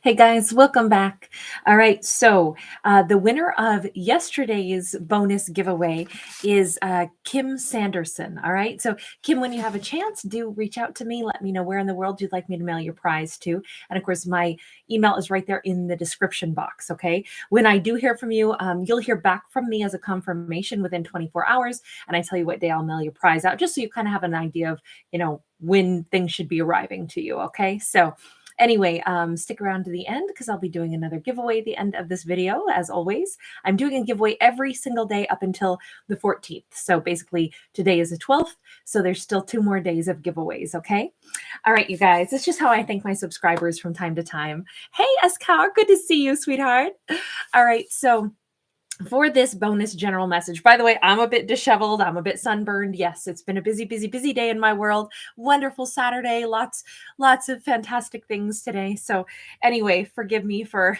Hey guys, welcome back. All right, so the winner of yesterday's bonus giveaway is Kim Sanderson. All right, so Kim, when you have a chance, do reach out to me. Let me know where in the world you'd like me to mail your prize to. And of course, my email is right there in the description box. Okay, when I do hear from you, you'll hear back from me as a confirmation within 24 hours. And I tell you what day I'll mail your prize out, just so you kind of have an idea of, when things should be arriving to you. Okay, so. Anyway, stick around to the end because I'll be doing another giveaway at the end of this video. As always, I'm doing a giveaway every single day up until the 14th. So basically today is the 12th. So there's still 2 more days of giveaways. Okay. All right, you guys, it's just how I thank my subscribers from time to time. Hey, Eskar, good to see you, sweetheart. All right. So for this bonus general message, by the way, I'm a bit disheveled. I'm a bit sunburned. Yes, it's been a busy day in my world. Wonderful Saturday. Lots of fantastic things today. So anyway, forgive me for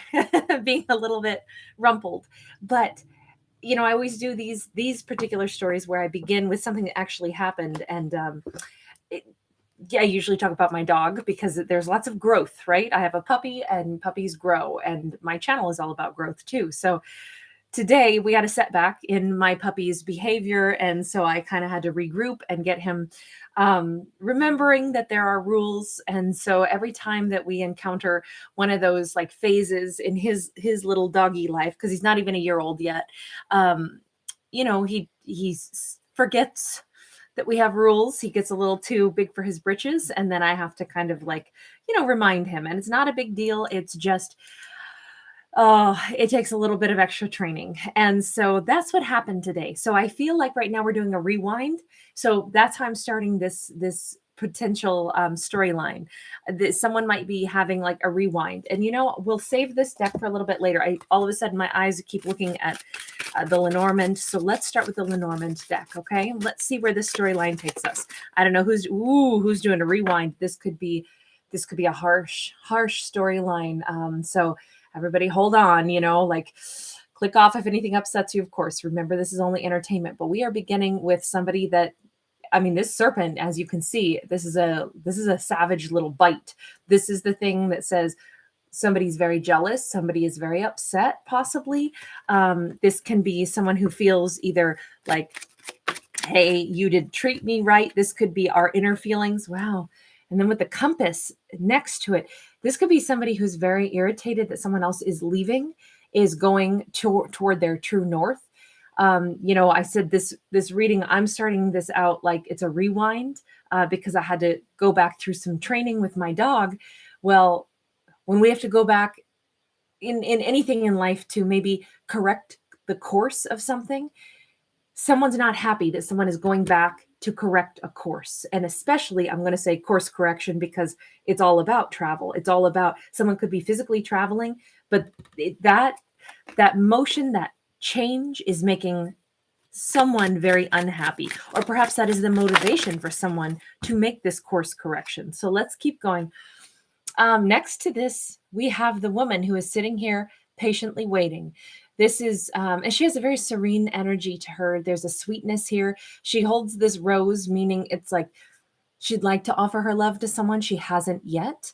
being a little bit rumpled. But I always do these particular stories where I begin with something that actually happened. And I usually talk about my dog because there's lots of growth, right? I have a puppy and puppies grow, and my channel is all about growth too. So today we had a setback in my puppy's behavior, and so I kind of had to regroup and get him remembering that there are rules. And so every time that we encounter one of those like phases in his little doggy life, because he's not even a year old yet, he forgets that we have rules. He gets a little too big for his britches, and then I have to kind of remind him. And it's not a big deal. It's just it takes a little bit of extra training. And so that's what happened today. So I feel like right now we're doing a rewind. So that's how I'm starting this potential storyline. Someone might be having like a rewind. And we'll save this deck for a little bit later. All of a sudden my eyes keep looking at the Lenormand. So let's start with the Lenormand deck, okay? Let's see where this storyline takes us. I don't know who's doing a rewind. This could be a harsh storyline. So everybody hold on, click off if anything upsets you, of course. Remember, this is only entertainment, but we are beginning with somebody that, this serpent, as you can see, this is a savage little bite. This is the thing that says somebody's very jealous. Somebody is very upset, possibly. This can be someone who feels either like, hey, you didn't treat me right. This could be our inner feelings. Wow. And then with the compass next to it, this could be somebody who's very irritated that someone else is leaving, is going toward their true north. I said this reading, I'm starting this out like it's a rewind because I had to go back through some training with my dog. Well, when we have to go back in anything in life to maybe correct the course of something, someone's not happy that someone is going back to correct a course. And especially, I'm going to say course correction because it's all about travel. It's all about someone could be physically traveling, but that motion, that change is making someone very unhappy. Or perhaps that is the motivation for someone to make this course correction. So let's keep going. Next to this, we have the woman who is sitting here patiently waiting. This is, and she has a very serene energy to her. There's a sweetness here. She holds this rose, meaning it's like she'd like to offer her love to someone she hasn't yet.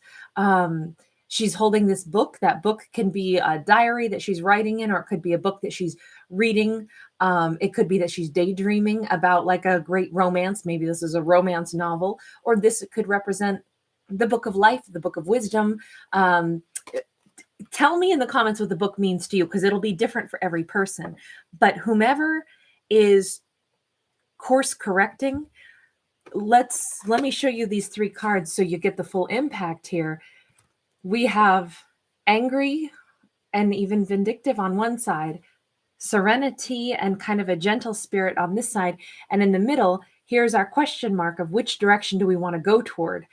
She's holding this book. That book can be a diary that she's writing in, or it could be a book that she's reading. It could be that she's daydreaming about like a great romance. Maybe this is a romance novel, or this could represent the book of life, the book of wisdom. Tell me in the comments what the book means to you, because it'll be different for every person. But whomever is course correcting, let me show you these 3 cards so you get the full impact here. We have angry and even vindictive on one side, serenity and kind of a gentle spirit on this side. And in the middle, here's our question mark of which direction do we want to go toward?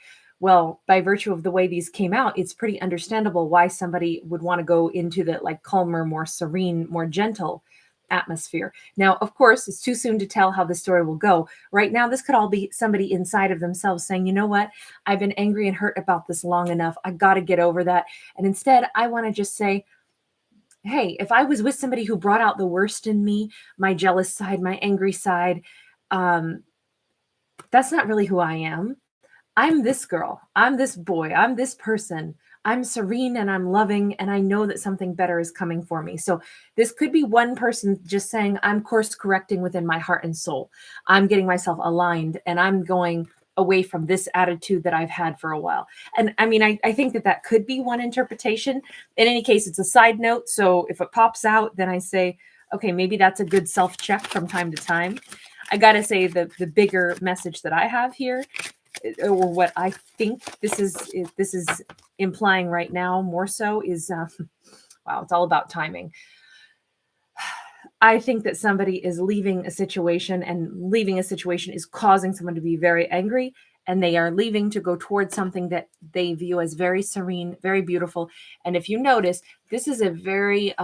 Well, by virtue of the way these came out, it's pretty understandable why somebody would want to go into the like calmer, more serene, more gentle atmosphere. Now, of course, it's too soon to tell how the story will go. Right now, this could all be somebody inside of themselves saying, you know what? I've been angry and hurt about this long enough. I got to get over that. And instead, I want to just say, hey, if I was with somebody who brought out the worst in me, my jealous side, my angry side, that's not really who I am. I'm this girl. I'm this boy. I'm this person. I'm serene and I'm loving, and I know that something better is coming for me. So this could be one person just saying, I'm course correcting within my heart and soul. I'm getting myself aligned and I'm going away from this attitude that I've had for a while. And I mean, I think that that could be one interpretation. In any case, it's a side note. So if it pops out, then I say, okay, maybe that's a good self-check from time to time. I got to say the bigger message that I have here, or what I think this is implying right now more so is, wow, it's all about timing. I think that somebody is leaving a situation, and leaving a situation is causing someone to be very angry, and they are leaving to go towards something that they view as very serene, very beautiful. And if you notice, this is a very,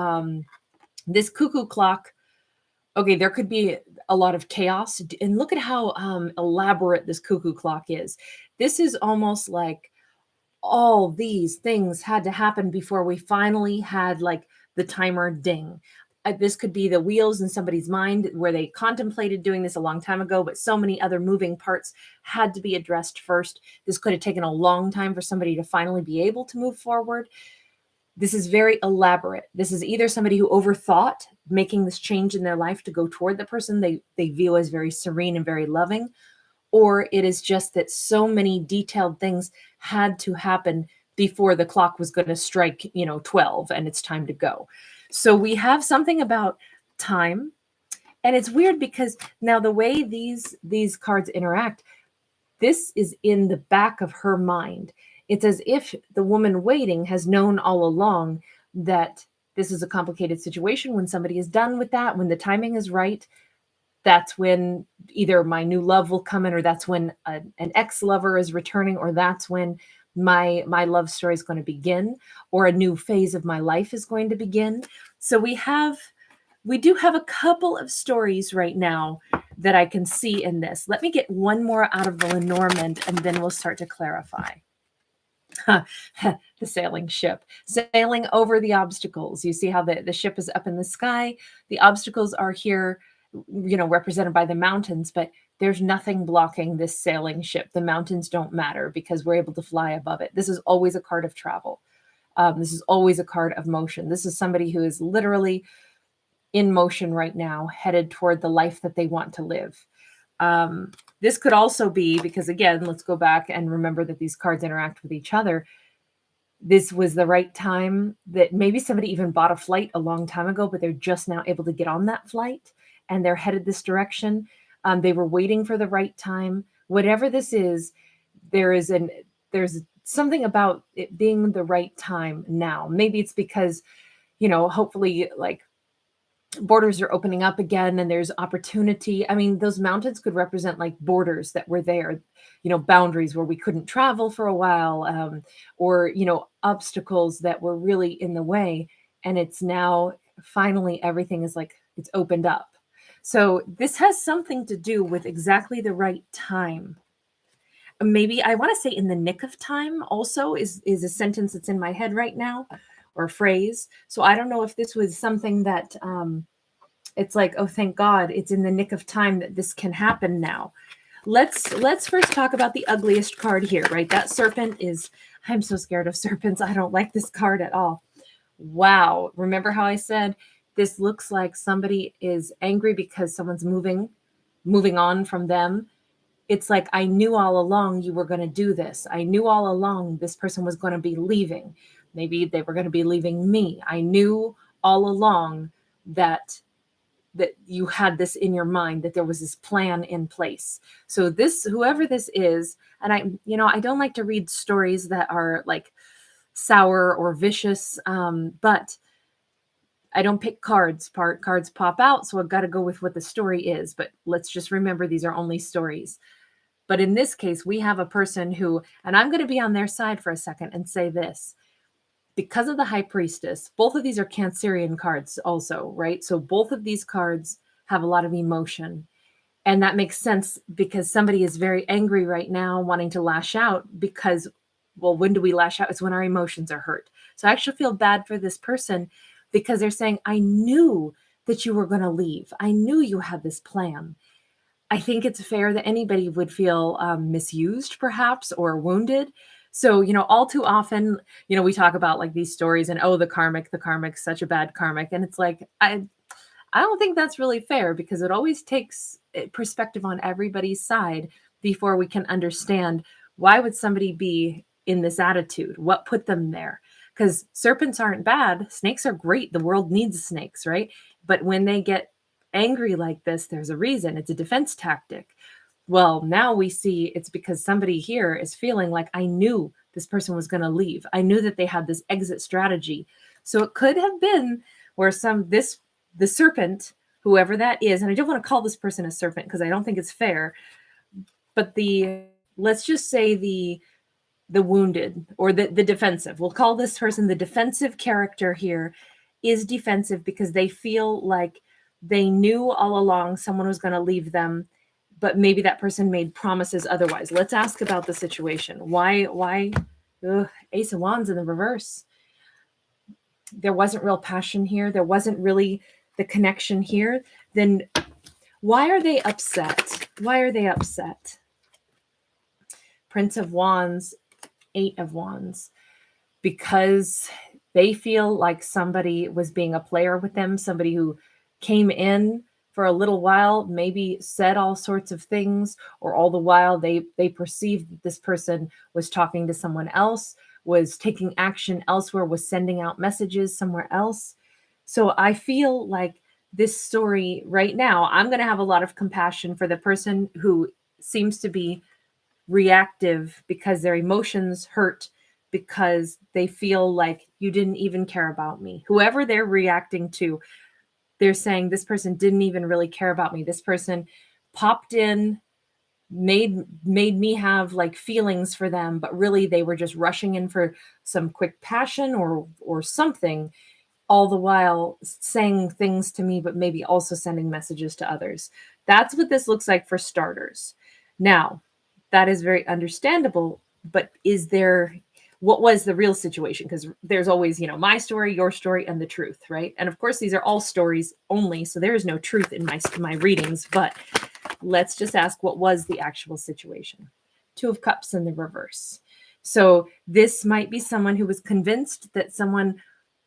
this cuckoo clock, okay, there could be a lot of chaos. And look at how elaborate this cuckoo clock is. This is almost like all these things had to happen before we finally had like the timer ding. This could be the wheels in somebody's mind where they contemplated doing this a long time ago, but so many other moving parts had to be addressed first. This could have taken a long time for somebody to finally be able to move forward. This is very elaborate. This is either somebody who overthought making this change in their life to go toward the person they view as very serene and very loving, or it is just that so many detailed things had to happen before the clock was going to strike, 12 and it's time to go. So we have something about time. And it's weird because now the way these cards interact, this is in the back of her mind. It's as if the woman waiting has known all along that this is a complicated situation. When somebody is done with that, when the timing is right, that's when either my new love will come in, or that's when an ex-lover is returning, or that's when my love story is going to begin, or a new phase of my life is going to begin. So we do have a couple of stories right now that I can see in this. Let me get one more out of the Lenormand, and then we'll start to clarify. The sailing ship, sailing over the obstacles. You see how the ship is up in the sky. The obstacles are here, represented by the mountains, but there's nothing blocking this sailing ship. The mountains don't matter because we're able to fly above it. This is always a card of travel. This is always a card of motion. This is somebody who is literally in motion right now, headed toward the life that they want to live. This could also be, because again, let's go back and remember that these cards interact with each other. This was the right time, that maybe somebody even bought a flight a long time ago, but they're just now able to get on that flight and they're headed this direction. They were waiting for the right time. Whatever this is, there's something about it being the right time now. Maybe it's because, hopefully, like, borders are opening up again and there's opportunity. I mean, those mountains could represent like borders that were there, boundaries where we couldn't travel for a while, or, obstacles that were really in the way. And it's now finally everything is like it's opened up. So this has something to do with exactly the right time. Maybe I want to say in the nick of time also is a sentence that's in my head right now, or a phrase. So I don't know if this was something that it's like, oh, thank God, it's in the nick of time that this can happen now. Let's first talk about the ugliest card here, right? That serpent is, I'm so scared of serpents. I don't like this card at all. Wow. Remember how I said this looks like somebody is angry because someone's moving on from them. It's like, I knew all along you were going to do this. I knew all along this person was going to be leaving. Maybe they were going to be leaving me. I knew all along that you had this in your mind, that there was this plan in place. So this, whoever this is, and I don't like to read stories that are like sour or vicious, but I don't pick cards. Cards pop out, so I've got to go with what the story is. But let's just remember these are only stories. But in this case, we have a person who, and I'm going to be on their side for a second and say this. Because of the High Priestess, both of these are Cancerian cards also, right? So both of these cards have a lot of emotion. And that makes sense because somebody is very angry right now, wanting to lash out because, well, when do we lash out? It's when our emotions are hurt. So I actually feel bad for this person because they're saying, I knew that you were going to leave. I knew you had this plan. I think it's fair that anybody would feel misused, perhaps, or wounded. So, all too often, we talk about like these stories and, oh, the karmic, such a bad karmic. And it's like, I don't think that's really fair, because it always takes perspective on everybody's side before we can understand, why would somebody be in this attitude? What put them there? Because serpents aren't bad. Snakes are great. The world needs snakes, right? But when they get angry like this, there's a reason. It's a defense tactic. Well, now we see it's because somebody here is feeling like, I knew this person was going to leave. I knew that they had this exit strategy. So it could have been where the serpent, whoever that is, and I don't want to call this person a serpent because I don't think it's fair, but let's just say the wounded, or the defensive, we'll call this person the defensive character here, is defensive because they feel like they knew all along someone was going to leave them, but maybe that person made promises otherwise. Let's ask about the situation. Why Ace of Wands in the reverse? There wasn't real passion here. There wasn't really the connection here. Then why are they upset? Why are they upset? Prince of Wands, Eight of Wands. Because they feel like somebody was being a player with them, somebody who came in for a little while, maybe said all sorts of things, or all the while they perceived that this person was talking to someone else, was taking action elsewhere, was sending out messages somewhere else. So I feel like this story right now, I'm going to have a lot of compassion for the person who seems to be reactive because their emotions hurt, because they feel like you didn't even care about me. Whoever they're reacting to, they're saying this person didn't even really care about me. This person popped in, made me have like feelings for them, but really they were just rushing in for some quick passion or something, all the while saying things to me, but maybe also sending messages to others. That's what this looks like for starters. Now, that is very understandable, but what was the real situation? Because there's always, my story, your story, and the truth, right? And of course, these are all stories only, so there is no truth in my readings, but let's just ask, what was the actual situation? Two of Cups in the reverse. So this might be someone who was convinced that someone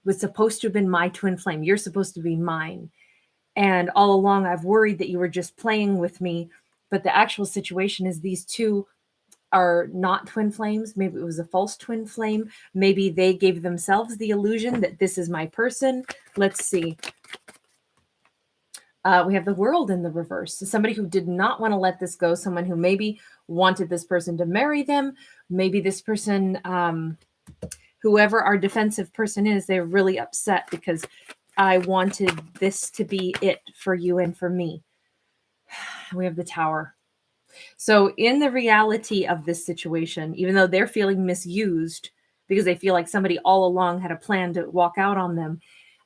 was supposed to have been my twin flame. You're supposed to be mine. And all along, I've worried that you were just playing with me. But the actual situation is these two are not twin flames. Maybe it was a false twin flame. Maybe they gave themselves the illusion that this is my person. Let's see. We have the World in the reverse. So somebody who did not want to let this go. Someone who maybe wanted this person to marry them. Maybe this person, whoever our defensive person is, they're really upset because I wanted this to be it for you and for me. We have the Tower. So in the reality of this situation, even though they're feeling misused because they feel like somebody all along had a plan to walk out on them,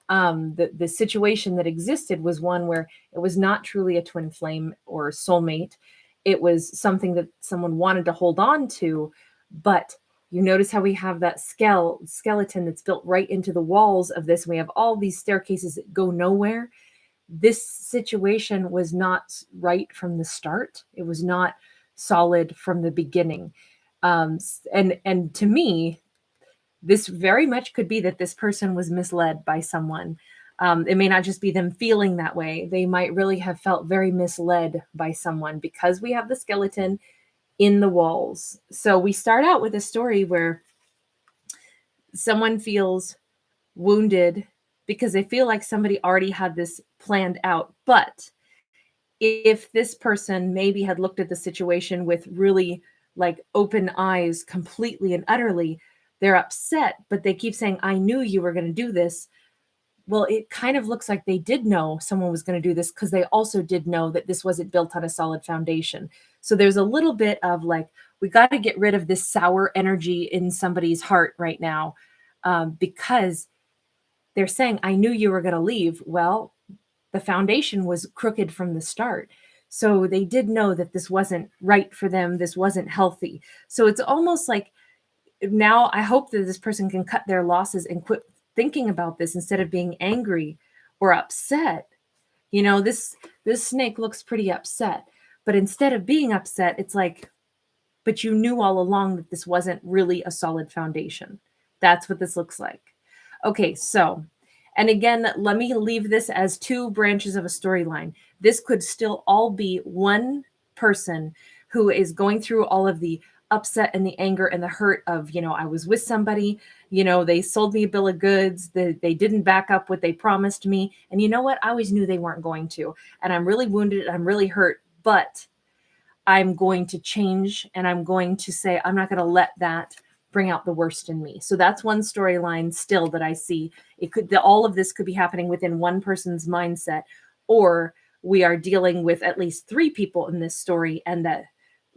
the situation that existed was one where it was not truly a twin flame or soulmate. It was something that someone wanted to hold on to, but you notice how we have that skeleton that's built right into the walls of this. And we have all these staircases that go nowhere. This situation was not right from the start. It was not solid from the beginning. And to me, this very much could be that this person was misled by someone. It may not just be them feeling that way. They might really have felt very misled by someone because we have the skeleton in the walls. So we start out with a story where someone feels wounded because they feel like somebody already had this planned out. But if this person maybe had looked at the situation with really like open eyes completely and utterly, they're upset, but they keep saying, I knew you were going to do this. Well, it kind of looks like they did know someone was going to do this because they also did know that this wasn't built on a solid foundation. So there's a little bit of like, we got to get rid of this sour energy in somebody's heart right now, because they're saying, I knew you were going to leave. Well, the foundation was crooked from the start. So they did know that this wasn't right for them. This wasn't healthy. So it's almost like now I hope that this person can cut their losses and quit thinking about this instead of being angry or upset. This snake looks pretty upset, but instead of being upset, it's like, but you knew all along that this wasn't really a solid foundation. That's what this looks like. Okay, so, and again, let me leave this as two branches of a storyline. This could still all be one person who is going through all of the upset and the anger and the hurt of, I was with somebody, they sold me a bill of goods, they didn't back up what they promised me. And you know what? I always knew they weren't going to. And I'm really wounded, I'm really hurt, but I'm going to change, and I'm going to say, I'm not going to let that bring out the worst in me. So that's one storyline still that I see. All of this could be happening within one person's mindset, or we are dealing with at least three people in this story, and that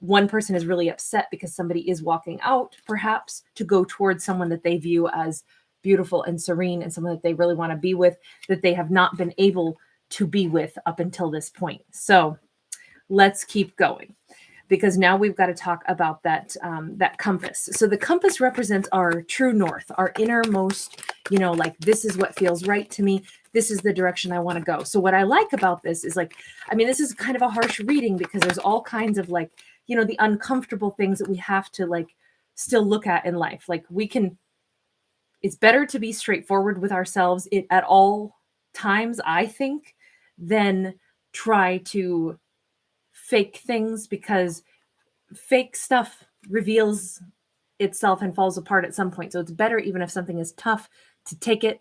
one person is really upset because somebody is walking out, perhaps, to go towards someone that they view as beautiful and serene and someone that they really want to be with, that they have not been able to be with up until this point. So let's keep going, because now we've got to talk about that compass. So the compass represents our true north, our innermost, like, this is what feels right to me. This is the direction I want to go. So what I like about this is, like, this is kind of a harsh reading because there's all kinds of, like, the uncomfortable things that we have to, like, still look at in life. Like, it's better to be straightforward with ourselves at all times, I think, than try to fake things, because fake stuff reveals itself and falls apart at some point. So it's better, even if something is tough, to take it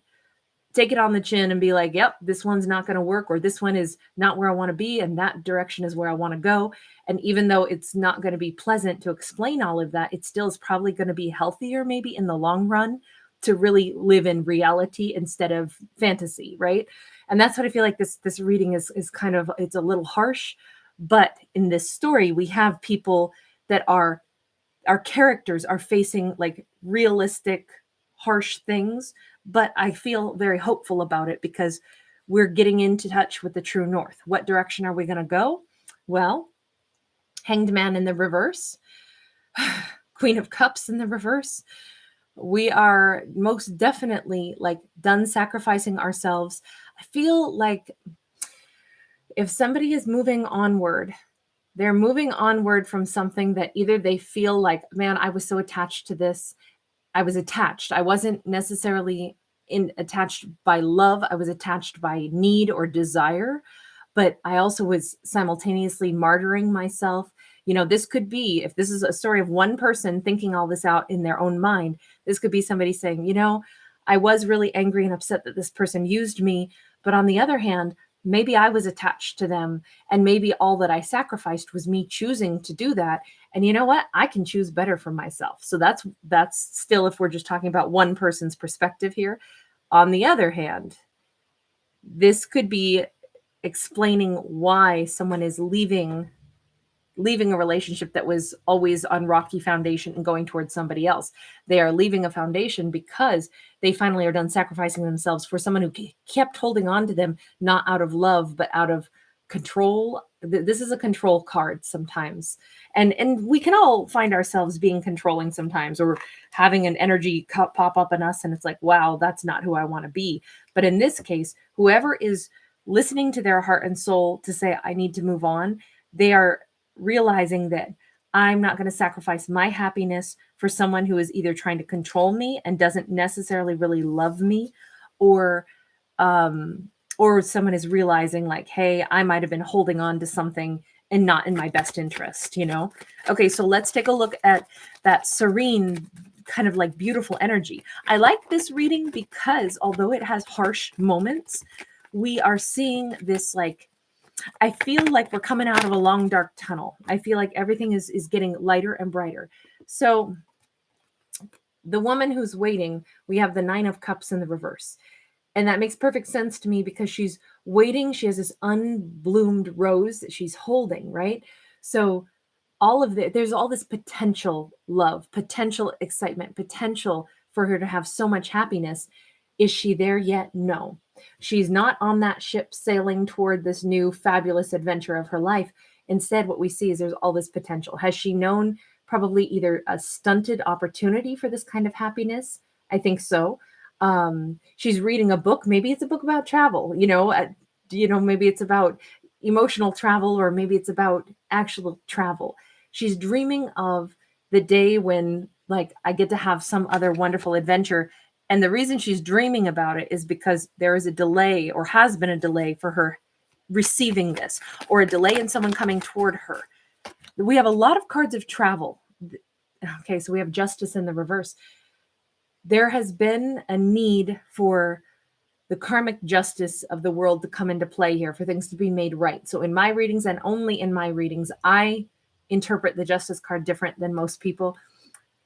on the chin and be like, yep, this one's not going to work, or this one is not where I want to be, and that direction is where I want to go. And even though it's not going to be pleasant to explain all of that, it still is probably going to be healthier, maybe in the long run, to really live in reality instead of fantasy, right? And that's what I feel like this reading is kind of, it's a little harsh. But in this story, we have people that our characters are facing, like, realistic, harsh things. But I feel very hopeful about it because we're getting into touch with the true north. What direction are we going to go? Well, Hanged Man in the reverse, Queen of Cups in the reverse. We are most definitely, like, done sacrificing ourselves. I feel like if somebody is moving onward, they're moving onward from something that either they feel like, man, I was so attached to this. I was attached. I wasn't necessarily attached by love. I was attached by need or desire, but I also was simultaneously martyring myself. This could be, if this is a story of one person thinking all this out in their own mind, this could be somebody saying, I was really angry and upset that this person used me. But on the other hand, maybe I was attached to them, and maybe all that I sacrificed was me choosing to do that. And you know what? I can choose better for myself. So that's still, if we're just talking about one person's perspective here. On the other hand, this could be explaining why someone is leaving a relationship that was always on rocky foundation and going towards somebody else. They are leaving a foundation because they finally are done sacrificing themselves for someone who kept holding on to them, not out of love, but out of control. This is a control card sometimes. And we can all find ourselves being controlling sometimes, or having an energy pop up in us. And it's like, wow, that's not who I want to be. But in this case, whoever is listening to their heart and soul to say, I need to move on, they are realizing that I'm not going to sacrifice my happiness for someone who is either trying to control me and doesn't necessarily really love me, or someone is realizing, like, hey, I might have been holding on to something and not in my best interest, Okay, so let's take a look at that serene, kind of like beautiful energy. I like this reading because although it has harsh moments, we are seeing this, like, I feel like we're coming out of a long, dark tunnel. I feel like everything is getting lighter and brighter. So the woman who's waiting, we have the Nine of Cups in the reverse. And that makes perfect sense to me because she's waiting. She has this unbloomed rose that she's holding, right? So there's all this potential love, potential excitement, potential for her to have so much happiness. Is she there yet? No. She's not on that ship sailing toward this new fabulous adventure of her life. Instead, what we see is there's all this potential. Has she known probably either a stunted opportunity for this kind of happiness? I think so. She's reading a book. Maybe it's a book about travel, maybe it's about emotional travel, or maybe it's about actual travel. She's dreaming of the day when, like, I get to have some other wonderful adventure. And the reason she's dreaming about it is because there is a delay, or has been a delay, for her receiving this, or a delay in someone coming toward her. We have a lot of cards of travel. Okay, so we have justice in the reverse. There has been a need for the karmic justice of the world to come into play here, for things to be made right. So in my readings, and only in my readings, I interpret the justice card different than most people.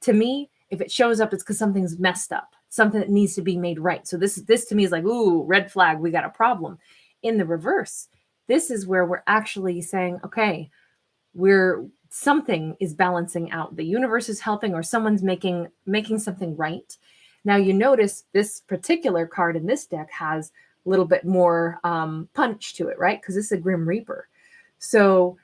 To me, if it shows up, it's because something's messed up, something that needs to be made right. So this to me is like, ooh, red flag, we got a problem. In the reverse, this is where we're actually saying, okay, something is balancing out. The universe is helping, or someone's making something right. Now you notice this particular card in this deck has a little bit more punch to it, right? Because this is a Grim Reaper. So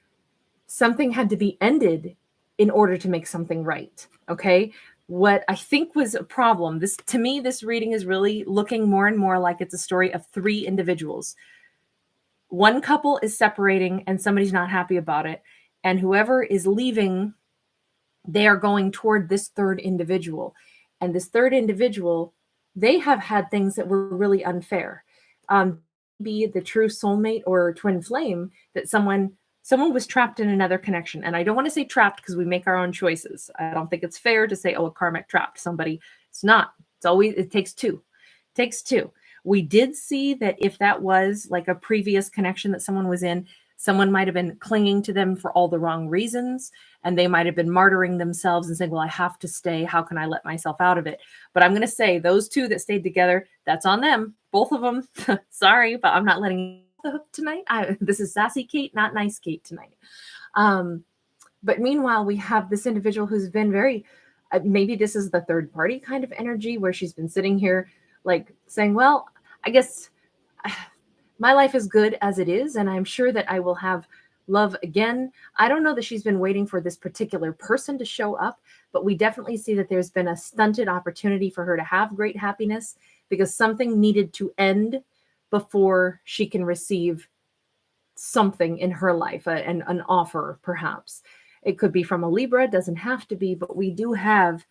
something had to be ended in order to make something right. Okay. What I think was a problem, to me, this reading is really looking more and more like it's a story of three individuals. One couple is separating and somebody's not happy about it. And whoever is leaving, they are going toward this third individual. And this third individual, they have had things that were really unfair. Be the true soulmate or twin flame, that someone was trapped in another connection. And I don't want to say trapped because we make our own choices. I don't think it's fair to say, oh, a karmic trapped somebody. It's not. It takes two. It takes two. We did see that if that was like a previous connection that someone was in, someone might have been clinging to them for all the wrong reasons, and they might have been martyring themselves and saying, well, I have to stay. How can I let myself out of it? But I'm going to say those two that stayed together, that's on them. Both of them. Sorry, but I'm not letting you off the hook tonight. This is Sassy Kate, not Nice Kate tonight. But meanwhile, we have this individual who's been very, maybe this is the third party kind of energy, where she's been sitting here like saying, well, I guess my life is good as it is, and I'm sure that I will have love again. I don't know that she's been waiting for this particular person to show up, but we definitely see that there's been a stunted opportunity for her to have great happiness, because something needed to end before she can receive something in her life, an offer, perhaps. It could be from a Libra, doesn't have to be, but we do have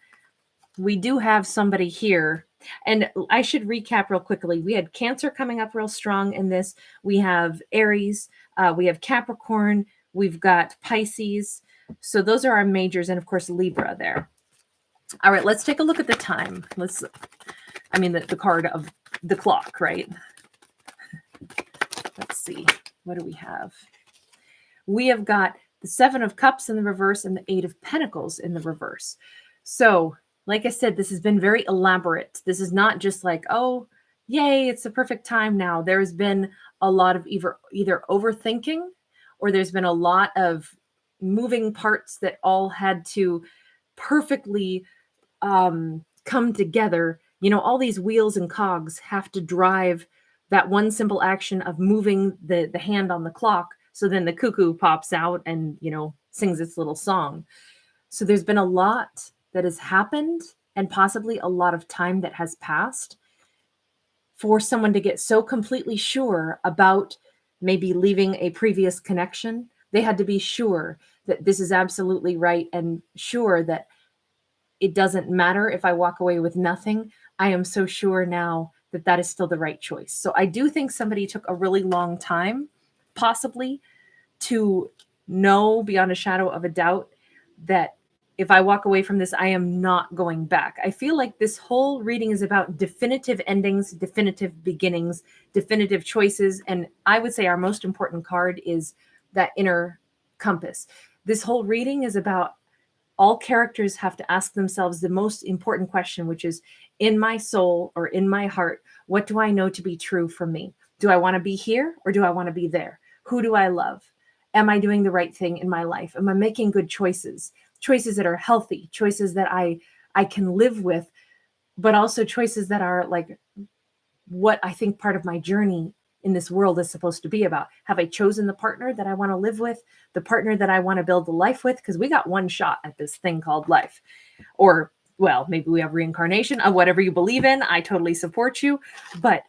somebody here. And I should recap real quickly. We had Cancer coming up real strong in this. We have Aries, we have Capricorn, we've got Pisces. So those are our majors, and of course Libra there. All right, let's take a look at the time. The card of the clock, right? Let's see. What do we have? We have got the Seven of Cups in the reverse and the Eight of Pentacles in the reverse. So, like I said, this has been very elaborate. This is not just like, oh, yay, it's the perfect time now. There's been a lot of either overthinking, or there's been a lot of moving parts that all had to perfectly come together. You know, all these wheels and cogs have to drive that one simple action of moving the hand on the clock. So then the cuckoo pops out and, sings its little song. So there's been a lot that has happened, and possibly a lot of time that has passed for someone to get so completely sure about maybe leaving a previous connection. They had to be sure that this is absolutely right, and sure that it doesn't matter if I walk away with nothing. I am so sure now that that is still the right choice. So I do think somebody took a really long time, possibly, to know beyond a shadow of a doubt that if I walk away from this, I am not going back. I feel like this whole reading is about definitive endings, definitive beginnings, definitive choices. And I would say our most important card is that inner compass. This whole reading is about all characters have to ask themselves the most important question, which is, in my soul or in my heart, what do I know to be true for me? Do I want to be here, or do I want to be there? Who do I love? Am I doing the right thing in my life? Am I making good choices? Choices that are healthy, choices that I can live with, but also choices that are like what I think part of my journey in this world is supposed to be about. Have I chosen the partner that I want to live with, the partner that I want to build a life with? Because we got one shot at this thing called life. Or, well, maybe we have reincarnation of whatever you believe in. I totally support you. But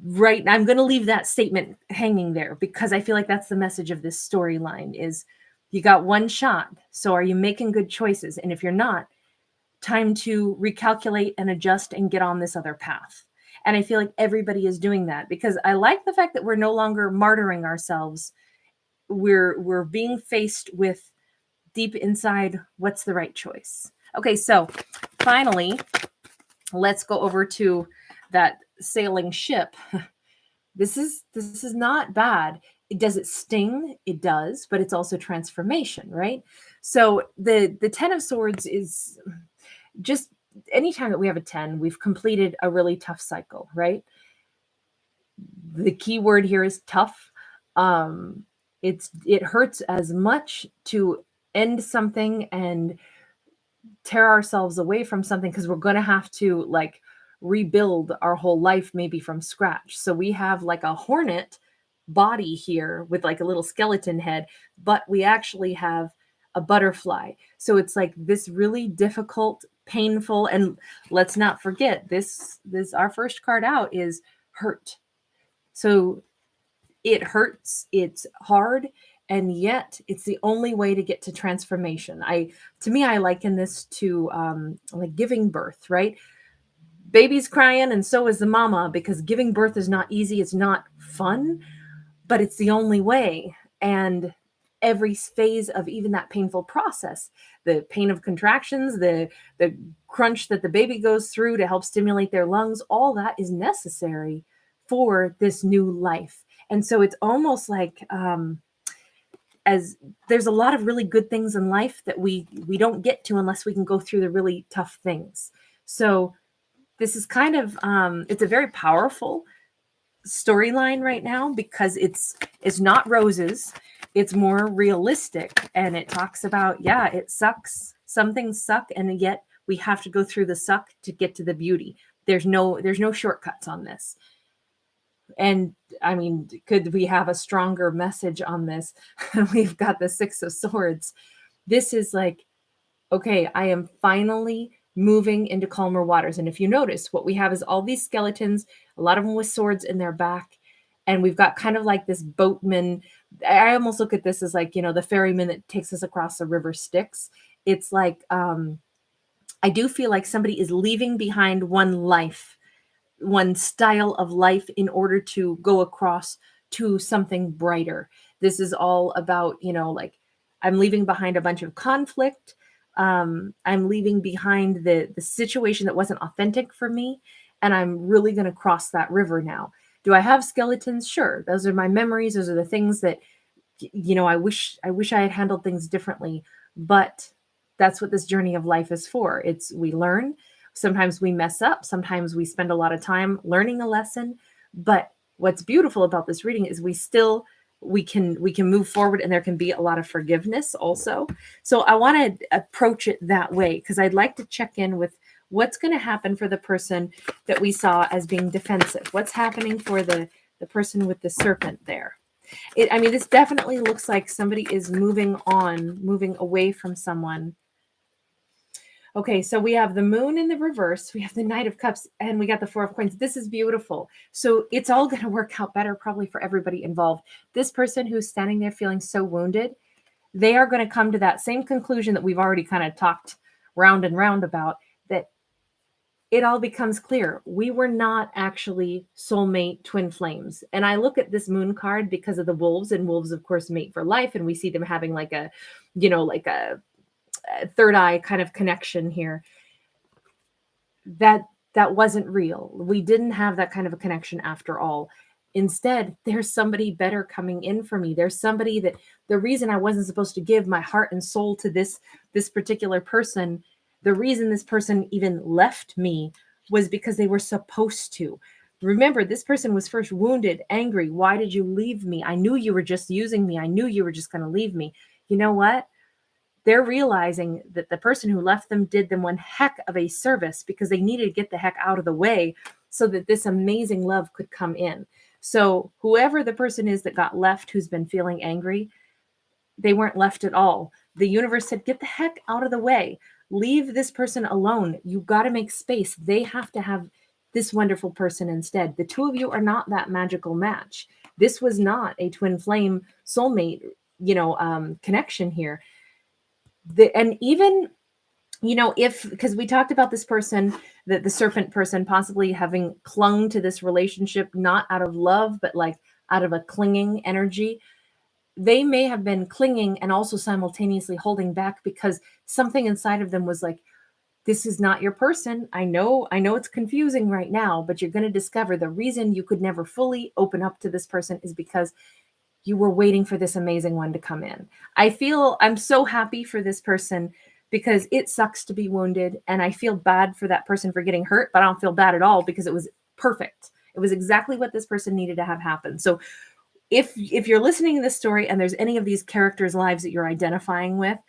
right, I'm going to leave that statement hanging there, because I feel like that's the message of this storyline is You got one shot. So are you making good choices? And if you're not, time to recalculate and adjust and get on this other path. And I feel like everybody is doing that, because I like the fact that we're no longer martyring ourselves. We're being faced with deep inside, what's the right choice? Okay, so finally, let's go over to that sailing ship. This is not bad. Does it sting? It does, but it's also transformation, right? So the 10 of Swords is just anytime that we have a 10, we've completed a really tough cycle, right? The key word here is tough. It hurts as much to end something and tear ourselves away from something, because we're going to have to like rebuild our whole life maybe from scratch. So we have like a hornet body here with like a little skeleton head, but we actually have a butterfly. So it's like this really difficult, painful, and let's not forget this our first card out is hurt. So it hurts, it's hard, and yet it's the only way to get to transformation. To me, I liken this to like giving birth, right? Baby's crying and so is the mama, because giving birth is not easy, it's not fun, but it's the only way. And every phase of even that painful process, the pain of contractions, the crunch that the baby goes through to help stimulate their lungs, all that is necessary for this new life. And so it's almost like as there's a lot of really good things in life that we don't get to unless we can go through the really tough things. So this is kind of it's a very powerful storyline right now, because it's not roses, it's more realistic, and it talks about, yeah, it sucks, some things suck, and yet we have to go through the suck to get to the beauty. There's no shortcuts on this. And I mean, could we have a stronger message on this? We've got the 6 of Swords. This is like, okay, I am finally moving into calmer waters. And if you notice, what we have is all these skeletons, a lot of them with swords in their back. And we've got kind of like this boatman. I almost look at this as like, the ferryman that takes us across the river Styx. It's like, I do feel like somebody is leaving behind one life, one style of life, in order to go across to something brighter. This is all about, like, I'm leaving behind a bunch of conflict. I'm leaving behind the situation that wasn't authentic for me, and I'm really going to cross that river now. Do I have skeletons? Sure. Those are my memories. Those are the things that, I wish I had handled things differently, but that's what this journey of life is for. We learn. Sometimes we mess up. Sometimes we spend a lot of time learning a lesson. But what's beautiful about this reading is we can move forward, and there can be a lot of forgiveness also. So I want to approach it that way, because I'd like to check in with what's going to happen for the person that we saw as being defensive. What's happening for the person with the serpent there? This definitely looks like somebody is moving away from someone. Okay, so we have the moon in the reverse, we have the Knight of Cups, and we got the 4 of Coins. This is beautiful. So it's all going to work out better probably for everybody involved. This person who's standing there feeling so wounded, they are going to come to that same conclusion that we've already kind of talked round and round about, that it all becomes clear. We were not actually soulmate twin flames. And I look at this moon card because of the wolves, and wolves, of course, mate for life. And we see them having like a third eye kind of connection here. That wasn't real. We didn't have that kind of a connection after all. Instead, there's somebody better coming in for me. There's somebody that the reason I wasn't supposed to give my heart and soul to this particular person, the reason this person even left me was because they were supposed to. Remember, this person was first wounded, angry. Why did you leave me? I knew you were just using me. I knew you were just going to leave me. You know what? They're realizing that the person who left them did them one heck of a service, because they needed to get the heck out of the way so that this amazing love could come in. So whoever the person is that got left, who's been feeling angry, they weren't left at all. The universe said, get the heck out of the way. Leave this person alone. You got to make space. They have to have this wonderful person instead. The two of you are not that magical match. This was not a twin flame soulmate connection here. And even, because we talked about this person, the serpent person possibly having clung to this relationship, not out of love, but like out of a clinging energy. They may have been clinging and also simultaneously holding back because something inside of them was like, this is not your person. I know it's confusing right now, but you're going to discover the reason you could never fully open up to this person is because you were waiting for this amazing one to come in. I'm so happy for this person because it sucks to be wounded. And I feel bad for that person for getting hurt, but I don't feel bad at all because it was perfect. It was exactly what this person needed to have happen. So if you're listening to this story and there's any of these characters' lives that you're identifying with,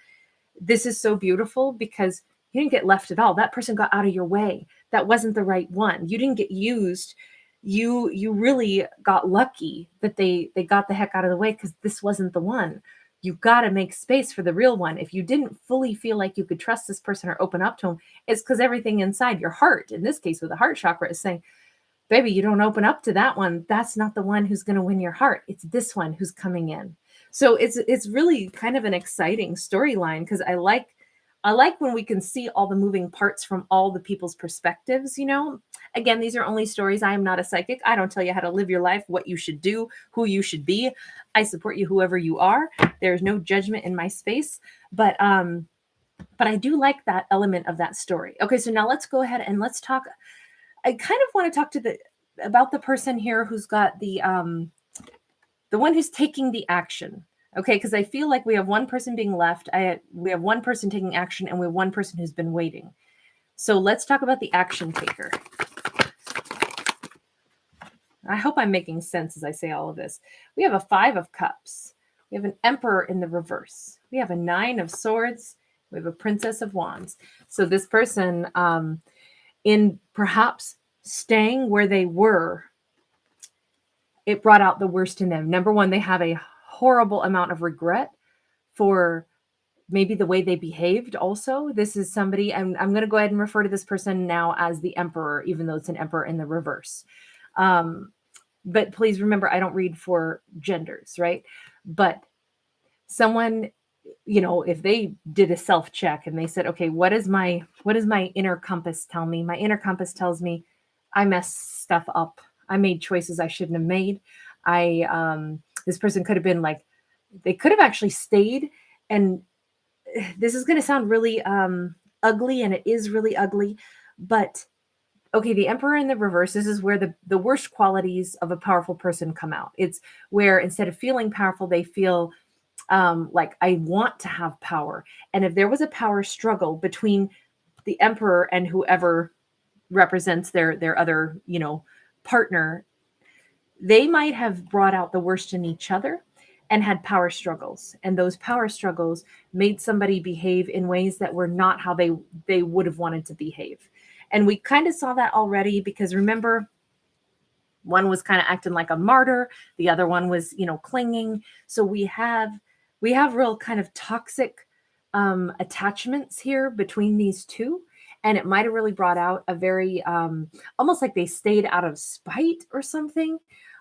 this is so beautiful because you didn't get left at all. That person got out of your way. That wasn't the right one. You didn't get used. You really got lucky that they got the heck out of the way because this wasn't the one. You got to make space for the real one. If you didn't fully feel like you could trust this person or open up to them, it's because everything inside your heart, in this case with the heart chakra, is saying, baby, you don't open up to that one. That's not the one who's going to win your heart. It's this one who's coming in. So it's really kind of an exciting storyline because I like when we can see all the moving parts from all the people's perspectives, Again, these are only stories. I am not a psychic. I don't tell you how to live your life, what you should do, who you should be. I support you whoever you are. There's no judgment in my space, but I do like that element of that story. Okay, so now let's go ahead and let's talk. I kind of want to talk about the person here who's got the one who's taking the action. Okay, because I feel like we have one person being left. We have one person taking action, and we have one person who's been waiting. So let's talk about the action taker. I hope I'm making sense as I say all of this. We have a 5 of Cups. We have an Emperor in the reverse. We have a 9 of Swords. We have a Princess of Wands. So this person, in perhaps staying where they were, it brought out the worst in them. Number one, they have a horrible amount of regret for maybe the way they behaved also. This is somebody, I'm going to go ahead and refer to this person now as the Emperor, even though it's an Emperor in the reverse. But please remember, I don't read for genders, right? But someone, if they did a self-check and they said, okay, what does my inner compass tell me? My inner compass tells me I messed stuff up. I made choices I shouldn't have made. This person could have been like, they could have actually stayed. And this is going to sound really ugly, and it is really ugly, but okay, the Emperor in the reverse, this is where the worst qualities of a powerful person come out. It's where instead of feeling powerful, they feel like, I want to have power. And if there was a power struggle between the Emperor and whoever represents their other, partner, they might have brought out the worst in each other and had power struggles. And those power struggles made somebody behave in ways that were not how they would have wanted to behave. And we kind of saw that already because remember, one was kind of acting like a martyr. The other one was, clinging. So we have real kind of toxic attachments here between these two. And it might have really brought out a very, almost like they stayed out of spite or something.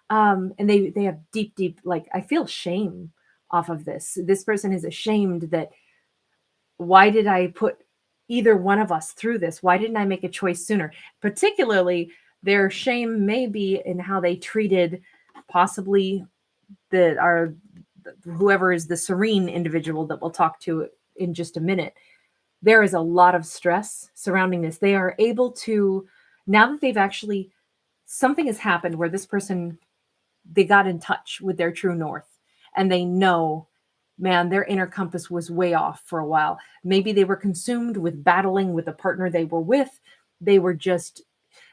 And they have deep, like, I feel shame off of this. This person is ashamed that, why did I put either one of us through this? Why didn't I make a choice sooner? Particularly, their shame may be in how they treated possibly whoever is the Serene individual that we'll talk to in just a minute. There is a lot of stress surrounding this. They are able to, now that they've actually, something has happened where this person, they got in touch with their true north and they know, man, their inner compass was way off for a while. Maybe they were consumed with battling with the partner they were with. They were just,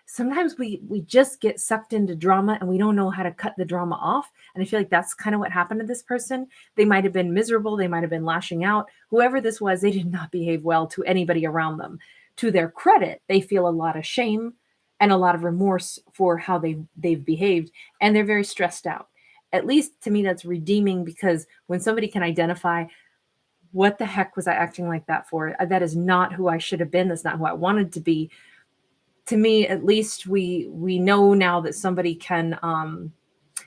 sometimes we just get sucked into drama and we don't know how to cut the drama off. And I feel like that's kind of what happened to this person. They might have been miserable. They might have been lashing out. Whoever this was, they did not behave well to anybody around them. To their credit, they feel a lot of shame and a lot of remorse for how they've behaved. And they're very stressed out. At least to me, that's redeeming, because when somebody can identify, what the heck was I acting like that for? That is not who I should have been. That's not who I wanted to be. To me, at least we know now that somebody can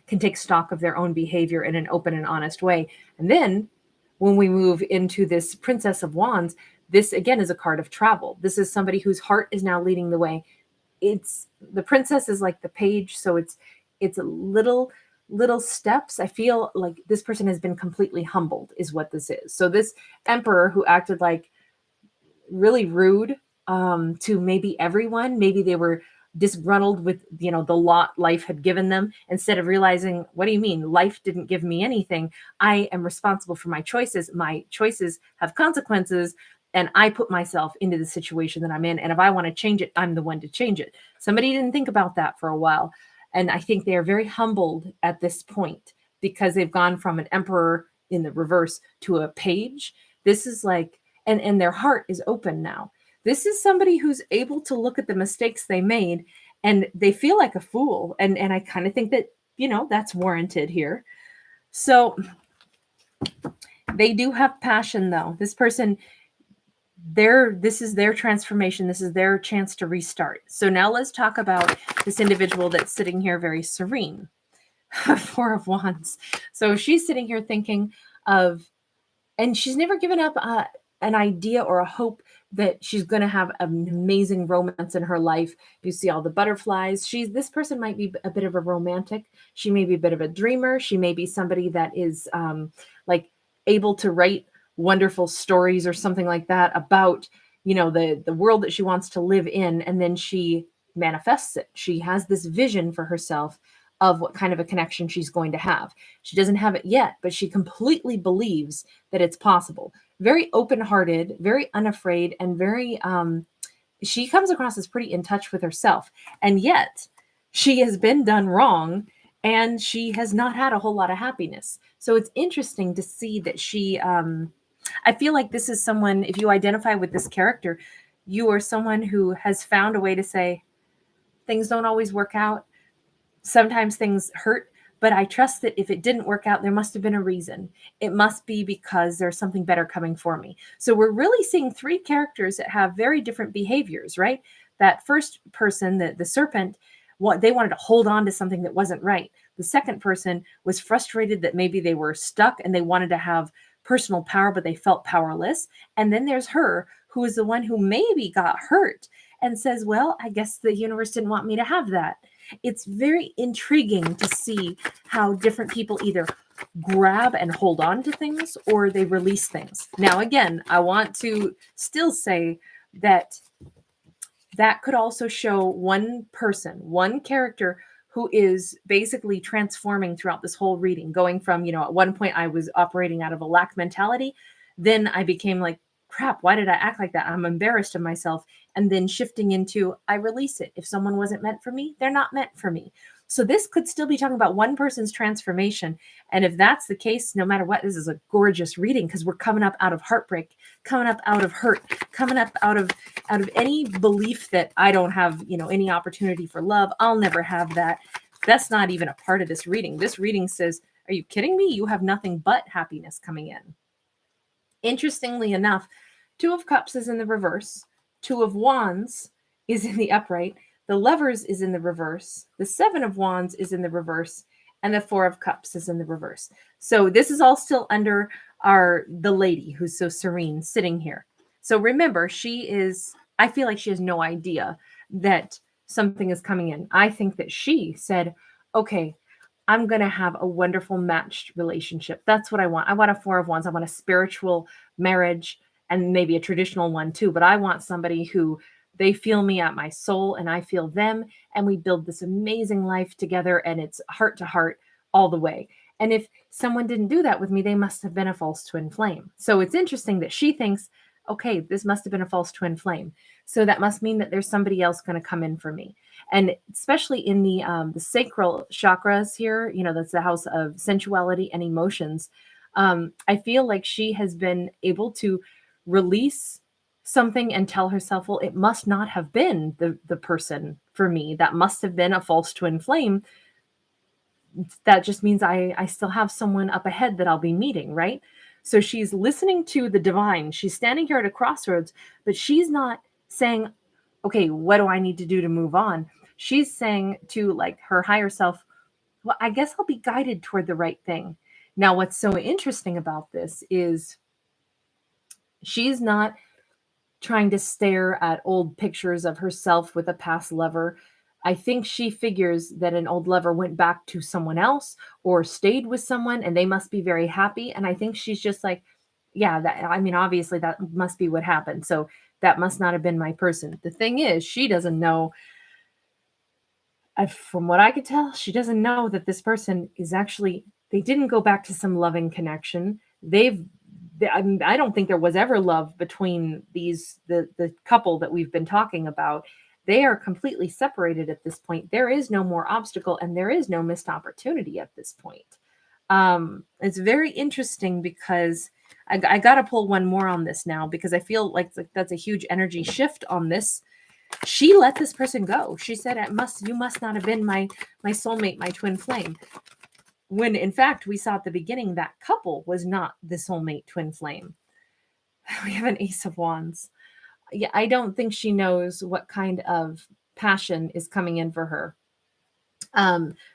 can take stock of their own behavior in an open and honest way. And then when we move into this Princess of Wands, this again is a card of travel. This is somebody whose heart is now leading the way. It's the princess is like the page, so it's little steps. I feel like this person has been completely humbled is what this is. So this emperor who acted like really rude to maybe everyone, maybe they were disgruntled with the lot life had given them, instead of realizing, what do you mean life didn't give me anything? I am responsible for my choices have consequences, and I put myself into the situation that I'm in, and if I want to change it, I'm the one to change it. Somebody didn't think about that for a while, and I think they are very humbled at this point because they've gone from an emperor in the reverse to a page. This is like, and their heart is open now. This is somebody who's able to look at the mistakes they made, and they feel like a fool. And I kind of think that, that's warranted here. So they do have passion though. This person, this is their transformation. This is their chance to restart. So now let's talk about this individual that's sitting here very serene. Four of Wands. So she's sitting here thinking of, and she's never given up an idea or a hope that she's going to have an amazing romance in her life. You see all the butterflies. This person might be a bit of a romantic. She may be a bit of a dreamer. She may be somebody that is like able to write wonderful stories or something like that about, the world that she wants to live in. And then she manifests it. She has this vision for herself of what kind of a connection she's going to have. She doesn't have it yet, but she completely believes that it's possible. Very open-hearted, very unafraid, and very, she comes across as pretty in touch with herself. And yet she has been done wrong, and she has not had a whole lot of happiness. So it's interesting to see that she, I feel like this is someone, if you identify with this character, you are someone who has found a way to say, things don't always work out. Sometimes things hurt, but I trust that if it didn't work out, there must have been a reason. It must be because there's something better coming for me. So we're really seeing three characters that have very different behaviors, right? That first person, the serpent, they wanted to hold on to something that wasn't right. The second person was frustrated that maybe they were stuck and they wanted to have personal power, but they felt powerless. And then there's her, who is the one who maybe got hurt and says, well, I guess the universe didn't want me to have that. It's very intriguing to see how different people either grab and hold on to things or they release things. Now, again, I want to still say that could also show one person, one character who is basically transforming throughout this whole reading, going from, at one point I was operating out of a lack mentality. Then I became like, crap, why did I act like that? I'm embarrassed of myself. And then shifting into, I release it. If someone wasn't meant for me, they're not meant for me. So this could still be talking about one person's transformation. And if that's the case, no matter what, this is a gorgeous reading because we're coming up out of heartbreak, coming up out of hurt, coming up out of any belief that I don't have, any opportunity for love. I'll never have that. That's not even a part of this reading. This reading says, are you kidding me? You have nothing but happiness coming in. Interestingly enough, Two of Cups is in the reverse. Two of Wands is in the upright. The Lovers is in the reverse. The Seven of Wands is in the reverse. And the Four of Cups is in the reverse. So this is all still under the lady who's so serene sitting here. So remember, I feel like she has no idea that something is coming in. I think that she said, okay, I'm going to have a wonderful matched relationship. That's what I want. I want a Four of Wands. I want a spiritual marriage and maybe a traditional one too. But I want somebody who they feel me at my soul and I feel them. And we build this amazing life together and it's heart to heart all the way. And if someone didn't do that with me, they must have been a false twin flame. So it's interesting that she thinks, okay, this must have been a false twin flame. So that must mean that there's somebody else going to come in for me. And especially in the sacral chakras here, that's the house of sensuality and emotions. I feel like she has been able to release something and tell herself, well, it must not have been the person for me. That must have been a false twin flame. That just means I still have someone up ahead that I'll be meeting, right? So she's listening to the divine. She's standing here at a crossroads, but she's not saying, okay, what do I need to do to move on? She's saying to like her higher self, well, I guess I'll be guided toward the right thing. Now, what's so interesting about this is she's not trying to stare at old pictures of herself with a past lover. I think she figures that an old lover went back to someone else or stayed with someone and they must be very happy. And I think she's just like, yeah, that, I mean, obviously that must be what happened. So that must not have been my person. The thing is, she doesn't know, from what I could tell, she doesn't know that this person is actually, they didn't go back to some loving connection. I don't think there was ever love between the couple that we've been talking about. They are completely separated at this point. There is no more obstacle and there is no missed opportunity at this point. It's very interesting because I got to pull one more on this now because I feel like that's a huge energy shift on this. She let this person go. She said, you must not have been my soulmate, my twin flame. When in fact, we saw at the beginning that couple was not the soulmate twin flame. We have an Ace of Wands. Yeah, I don't think she knows what kind of passion is coming in for her.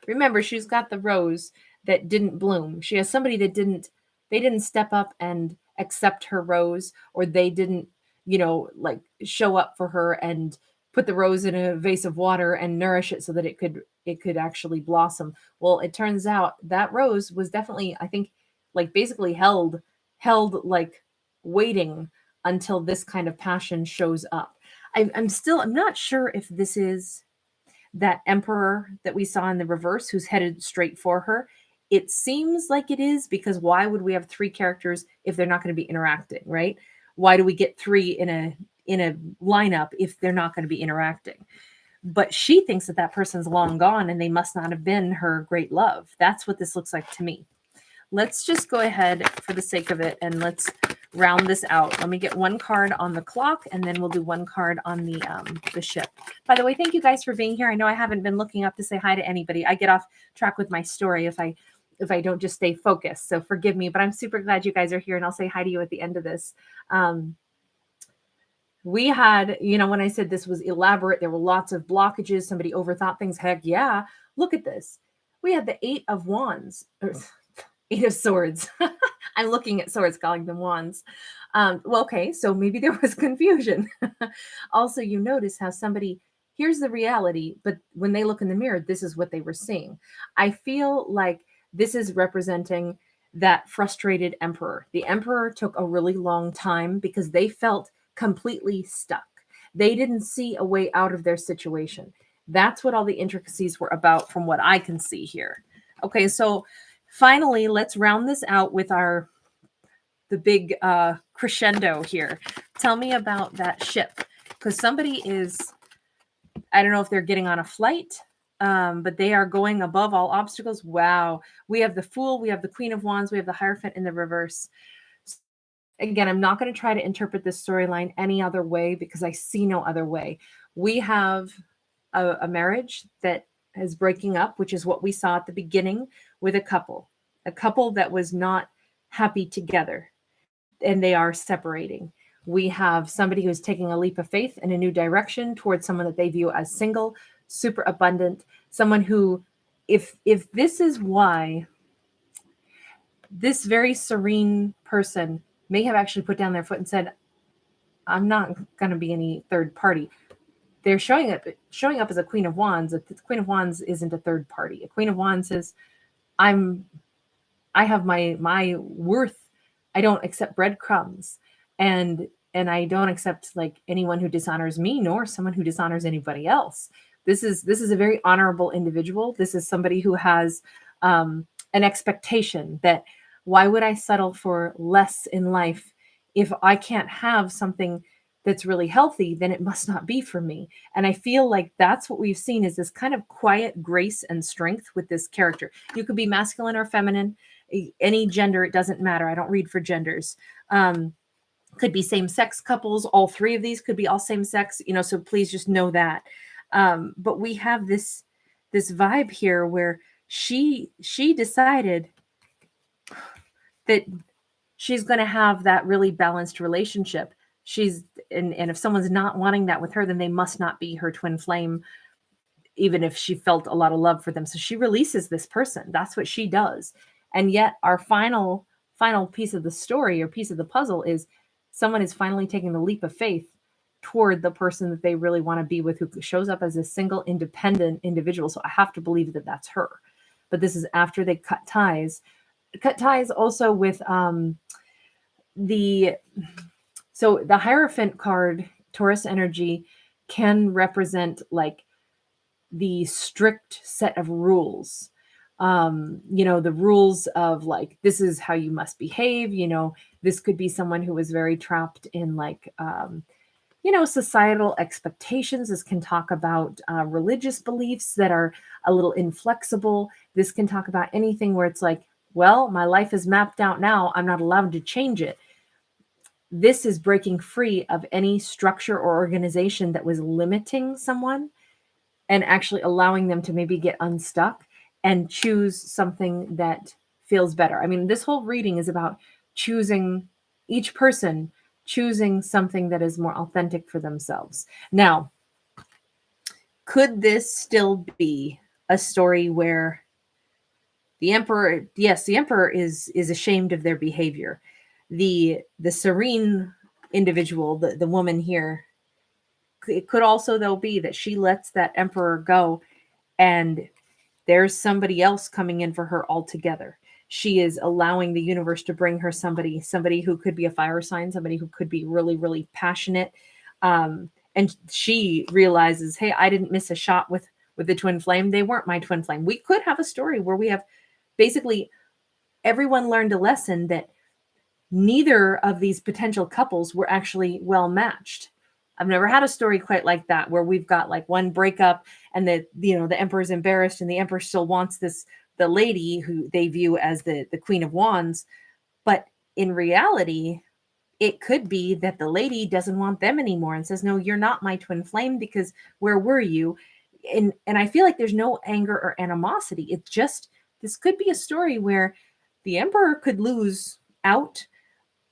Remember, she's got the rose that didn't bloom. She has somebody that they didn't step up and accept her rose, or they didn't, like show up for her and put the rose in a vase of water and nourish it so that it could actually blossom. Well, it turns out that rose was definitely, I think, like basically held like waiting until this kind of passion shows up. I'm not sure if this is that emperor that we saw in the reverse who's headed straight for her. It seems like it is, because why would we have three characters if they're not going to be interacting, right? Why do we get three in a lineup if they're not going to be interacting? But she thinks that person's long gone and they must not have been her great love. That's what this looks like to me. Let's just go ahead for the sake of it and let's round this out. Let me get one card on the clock and then we'll do one card on the ship. By the way, thank you guys for being here. I know I haven't been looking up to say hi to anybody. I get off track with my story if I don't just stay focused. So forgive me, but I'm super glad you guys are here and I'll say hi to you at the end of this. We had, when I said this was elaborate, there were lots of blockages. Somebody overthought things. Heck yeah. Look at this. We had the 8 of Wands. 8 of Swords. I'm looking at swords, calling them wands. Well, okay, so maybe there was confusion. Also, you notice how somebody, here's the reality, but when they look in the mirror, this is what they were seeing. I feel like this is representing that frustrated emperor. The emperor took a really long time because they felt completely stuck. They didn't see a way out of their situation. That's what all the intricacies were about from what I can see here. Okay, so finally, let's round this out with the big crescendo here. Tell me about that ship, because somebody is, I don't know if they're getting on a flight, but they are going above all obstacles. Wow. We have the Fool, we have the Queen of Wands, we have the Hierophant in the reverse. Again, I'm not going to try to interpret this storyline any other way because I see no other way. We have a marriage that is breaking up, which is what we saw at the beginning with a couple that was not happy together, and they are separating. We have somebody who's taking a leap of faith in a new direction towards someone that they view as single, super abundant, someone who, if this is why this very serene person may have actually put down their foot and said, I'm not going to be any third party. They're showing up as a Queen of Wands. The Queen of Wands isn't a third party. A Queen of Wands says, I have my worth. I don't accept breadcrumbs, and I don't accept like anyone who dishonors me, nor someone who dishonors anybody else. This is a very honorable individual. This is somebody who has an expectation that, why would I settle for less in life if I can't have something that's really healthy? Then it must not be for me. And I feel like that's what we've seen, is this kind of quiet grace and strength with this character. You could be masculine or feminine, any gender, it doesn't matter. I don't read for genders. Could be same-sex couples. All three of these could be all same-sex, so please just know that. But we have this vibe here where she decided that she's going to have that really balanced relationship. And if someone's not wanting that with her, then they must not be her twin flame. even if she felt a lot of love for them. So she releases this person. That's what she does. And yet our final piece of the story or piece of the puzzle is someone is finally taking the leap of faith toward the person that they really want to be with, who shows up as a single independent individual. So I have to believe that that's her. But this is after they cut ties. Cut ties also with the Hierophant card, Taurus energy, can represent like the strict set of rules. The rules of like, this is how you must behave. This could be someone who is very trapped in like, societal expectations. This can talk about religious beliefs that are a little inflexible. This can talk about anything where it's like, well, my life is mapped out now. I'm not allowed to change it. This is breaking free of any structure or organization that was limiting someone and actually allowing them to maybe get unstuck and choose something that feels better. I mean, this whole reading is about choosing, each person choosing something that is more authentic for themselves. Now, could this still be a story where the emperor, yes, the emperor is ashamed of their behavior. The Serene individual, the woman here, it could also though be that she lets that emperor go and there's somebody else coming in for her altogether. She is allowing the universe to bring her somebody who could be a fire sign, somebody who could be really, really passionate. And she realizes, hey, I didn't miss a shot with the twin flame. They weren't my twin flame. We could have a story where we have basically everyone learned a lesson that neither of these potential couples were actually well matched. I've never had a story quite like that where we've got like one breakup and the emperor's embarrassed and the emperor still wants the lady who they view as the Queen of Wands. But in reality, it could be that the lady doesn't want them anymore and says, no, you're not my twin flame because where were you? And I feel like there's no anger or animosity. It's just, this could be a story where the emperor could lose out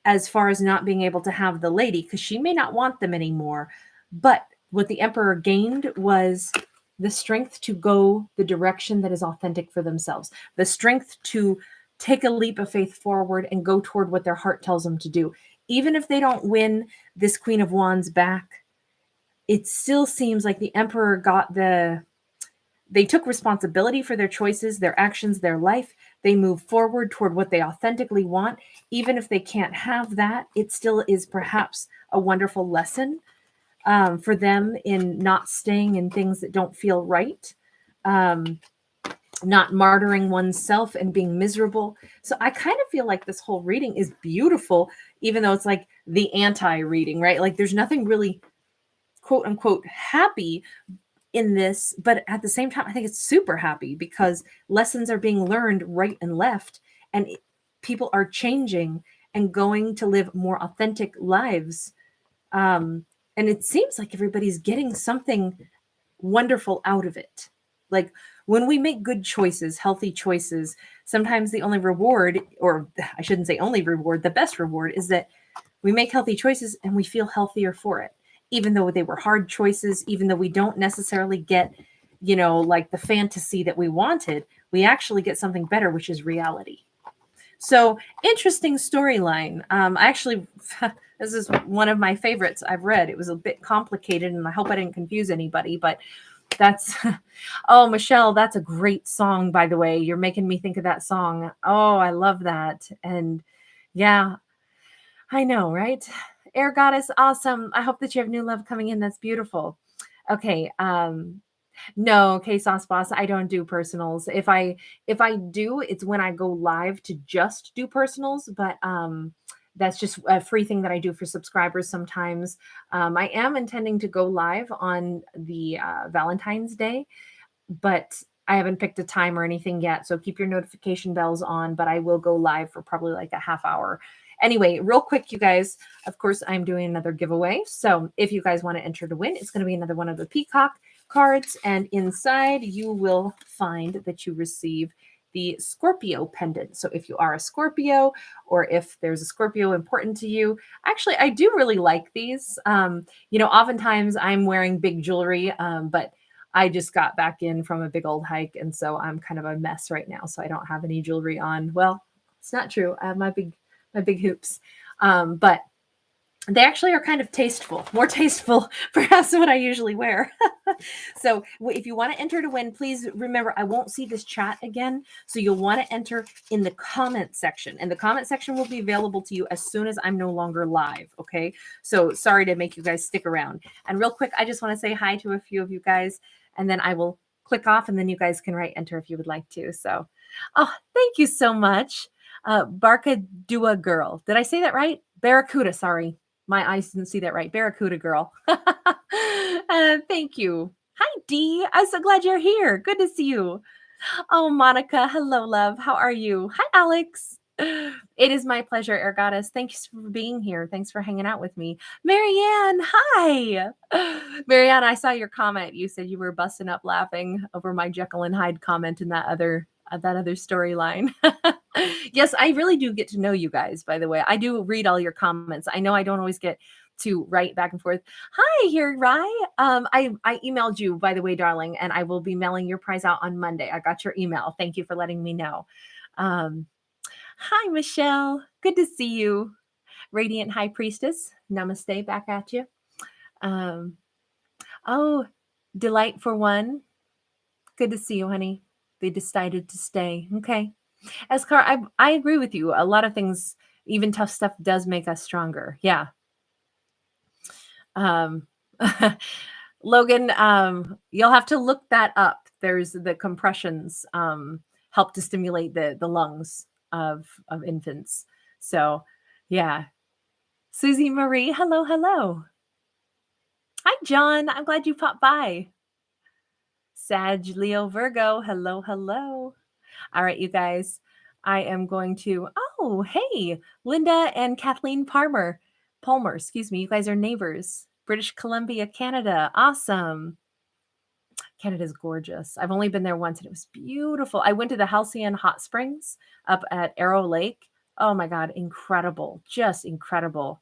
as far as not being able to have the lady because she may not want them anymore. But what the emperor gained was the strength to go the direction that is authentic for themselves, the strength to take a leap of faith forward and go toward what their heart tells them to do. Even if they don't win this Queen of Wands back, it still seems like the emperor got they took responsibility for their choices, their actions, their life. They move forward toward what they authentically want. Even if they can't have that, it still is perhaps a wonderful lesson for them in not staying in things that don't feel right, not martyring oneself and being miserable. So I kind of feel like this whole reading is beautiful, even though it's like the anti-reading, right? Like there's nothing really quote unquote happy in this, but at the same time, I think it's super happy because lessons are being learned right and left, and people are changing and going to live more authentic lives. And it seems like everybody's getting something wonderful out of it. Like when we make good choices, healthy choices, sometimes the only reward, or I shouldn't say only reward, the best reward is that we make healthy choices and we feel healthier for it. Even though they were hard choices, even though we don't necessarily get, like the fantasy that we wanted, we actually get something better, which is reality. So interesting storyline. Actually, this is one of my favorites I've read. It was a bit complicated and I hope I didn't confuse anybody, but that's, oh, Michelle, that's a great song, by the way. You're making me think of that song. Oh, I love that. And yeah, I know, right? Air Goddess, awesome. I hope that you have new love coming in. That's beautiful. Okay. No, K Sauce Boss, I don't do personals. If I do, it's when I go live to just do personals, but that's just a free thing that I do for subscribers sometimes. I am intending to go live on the Valentine's Day, but I haven't picked a time or anything yet. So keep your notification bells on, but I will go live for probably like a half hour. Anyway, real quick, you guys, of course, I'm doing another giveaway. So if you guys want to enter to win, it's going to be another one of the Peacock cards. And inside you will find that you receive the Scorpio pendant. So if you are a Scorpio, or if there's a Scorpio important to you, actually, I do really like these. Oftentimes I'm wearing big jewelry, but I just got back in from a big old hike, and so I'm kind of a mess right now. So I don't have any jewelry on. Well, it's not true. I have my big hoops, but they actually are kind of tasteful, more tasteful perhaps than what I usually wear. So if you want to enter to win, please remember, I won't see this chat again. So you'll want to enter in the comment section, and the comment section will be available to you as soon as I'm no longer live. Okay. So sorry to make you guys stick around. And real quick, I just want to say hi to a few of you guys, and then I will click off, and then you guys can write enter if you would like to. So, oh, thank you so much. Barca Dua Girl. Did I say that right? Barracuda. Sorry. My eyes didn't see that right. Barracuda Girl. Thank you. Hi, Dee. I'm so glad you're here. Good to see you. Oh, Monica. Hello, love. How are you? Hi, Alex. It is my pleasure, Air Goddess. Thanks for being here. Thanks for hanging out with me. Marianne, hi. Marianne, I saw your comment. You said you were busting up laughing over my Jekyll and Hyde comment in that other storyline. Yes, I really do get to know you guys, by the way. I do read all your comments. I know I don't always get to write back and forth. Hi, here, Rye. I emailed you, by the way, darling, and I will be mailing your prize out on Monday. I got your email. Thank you for letting me know. Hi, Michelle. Good to see you. Radiant High Priestess. Namaste. Back at you. Oh, Delight for One. Good to see you, honey. They decided to stay. Okay. Eskar, I agree with you. A lot of things, even tough stuff, does make us stronger. Yeah. Logan, you'll have to look that up. There's the compressions help to stimulate the lungs of infants. So, yeah. Susie Marie, hello, hello. Hi, John. I'm glad you popped by. Sag Leo Virgo, hello, hello. All right, you guys. I am going to, oh, hey, Linda and Kathleen Palmer, excuse me. You guys are neighbors. British Columbia, Canada. Awesome. Canada's gorgeous. I've only been there once and it was beautiful. I went to the Halcyon Hot Springs up at Arrow Lake. Oh my God, incredible. Just incredible.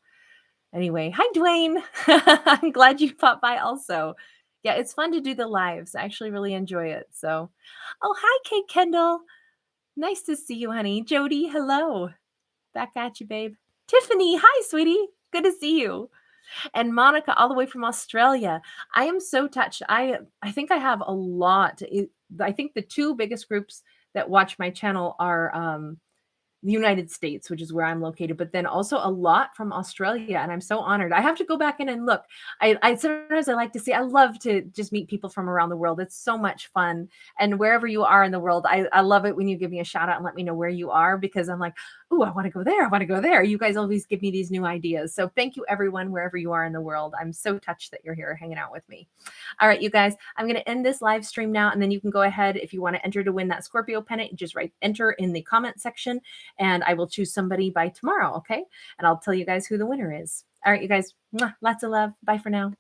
Anyway, hi, Dwayne. I'm glad you popped by also. Yeah, it's fun to do the lives. I actually really enjoy it. So, oh, hi, Kate Kendall. Nice to see you, honey. Jody, hello. Back at you, babe. Tiffany, hi, sweetie. Good to see you. And Monica, all the way from Australia. I am so touched. I think I have a lot. I think the two biggest groups that watch my channel are the United States, which is where I'm located, but then also a lot from Australia. And I'm so honored. I have to go back in and look. I sometimes I like to see, I love to just meet people from around the world. It's so much fun. And wherever you are in the world, I love it when you give me a shout out and let me know where you are, because I'm like, oh, I want to go there. I want to go there. You guys always give me these new ideas. So thank you, everyone, wherever you are in the world. I'm so touched that you're here hanging out with me. All right, you guys, I'm going to end this live stream now. And then you can go ahead, if you want to enter to win that Scorpio pennant, just write enter in the comment section, and I will choose somebody by tomorrow. Okay. And I'll tell you guys who the winner is. All right, you guys, lots of love. Bye for now.